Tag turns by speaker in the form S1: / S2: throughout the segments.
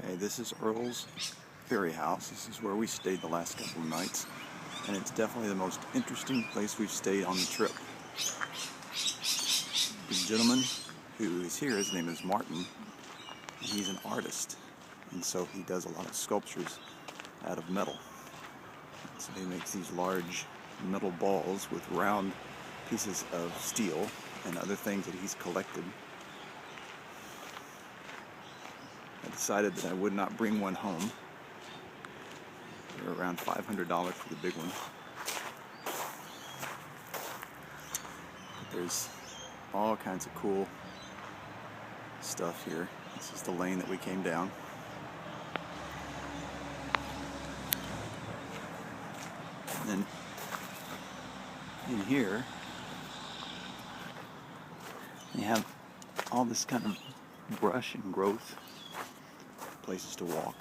S1: Okay, this is Earlsferry house. This is where we stayed the last couple of nights, and it's definitely the most interesting place we've stayed on the trip. The gentleman who is here, his name is Martin, and he's an artist, and so he does a lot of sculptures out of metal. So he makes these large metal balls with round pieces of steel and other things that he's collected. I decided that I would not bring one home. They're around $500 for the big one. But there's all kinds of cool stuff here. This is the lane that we came down. And then in here, you have all this kind of brush and growth, places to walk,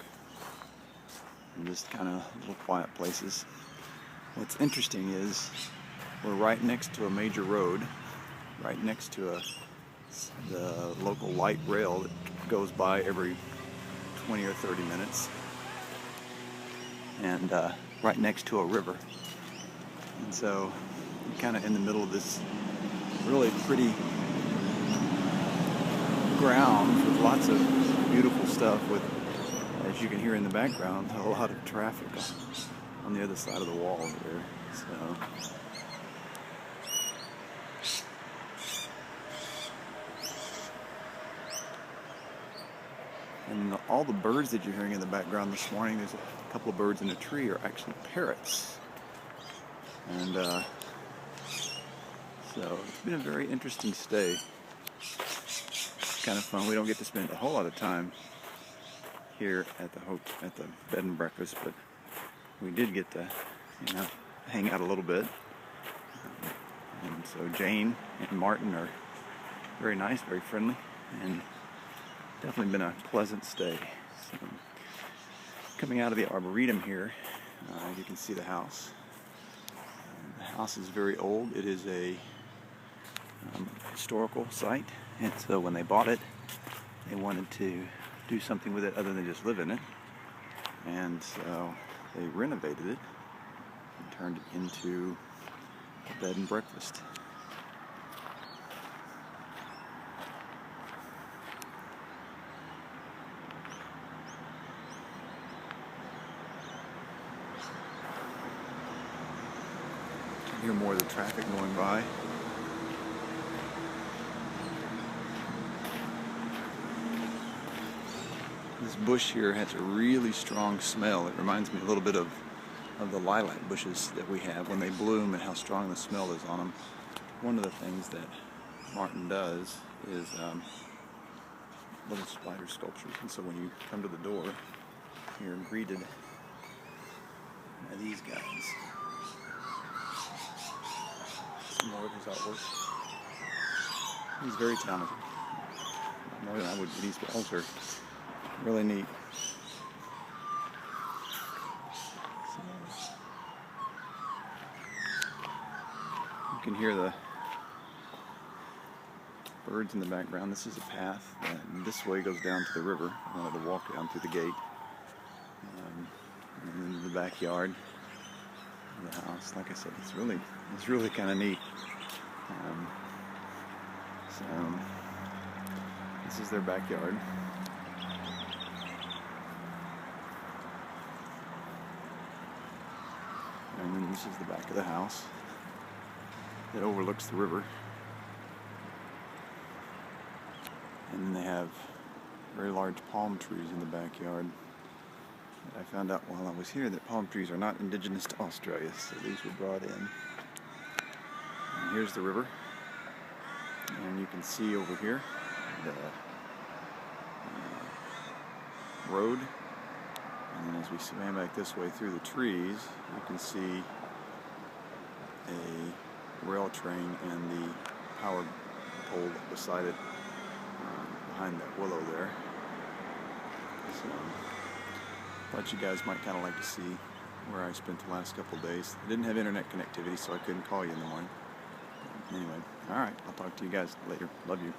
S1: and just kind of little quiet places. What's interesting is we're right next to a major road, right next to the local light rail that goes by every 20 or 30 minutes, and right next to a river. And so you're kind of in the middle of this really pretty ground with lots of beautiful stuff, with, as you can hear in the background, a lot of traffic on the other side of the wall here. So and all the birds that you're hearing in the background this morning, there's a couple of birds in a tree, are actually parrots. And so it's been a very interesting stay. Kind of fun. We don't get to spend a whole lot of time here at the bed and breakfast, but we did get to, hang out a little bit. And so Jane and Martin are very nice, very friendly, and definitely been a pleasant stay. So, coming out of the Arboretum here, you can see the house. The house is very old. It is a historical site, and so when they bought it, they wanted to do something with it other than just live in it, and so they renovated it and turned it into a bed and breakfast. You can hear more of the traffic going by. This bush here has a really strong smell. It reminds me a little bit of the lilac bushes that we have when they bloom, and how strong the smell is on them. One of the things that Martin does is little spider sculptures, and so when you come to the door, you're greeted by these guys. Some more of his artwork. He's very talented. More than I would be. These walls are really neat. You can hear the birds in the background. This is a path that this way goes down to the river. I wanted to walk down through the gate and into the backyard of the house. Like I said, it's really kind of neat. So this is their backyard. And then this is the back of the house that overlooks the river. And then they have very large palm trees in the backyard. I found out while I was here that palm trees are not indigenous to Australia, so these were brought in. And here's the river. And you can see over here the road. And then as we swam back this way through the trees, you can see a rail train and the power pole beside it, behind that willow there. So I thought you guys might kind of like to see where I spent the last couple of days. I didn't have internet connectivity, so I couldn't call you in the morning. Anyway, alright, I'll talk to you guys later. Love you.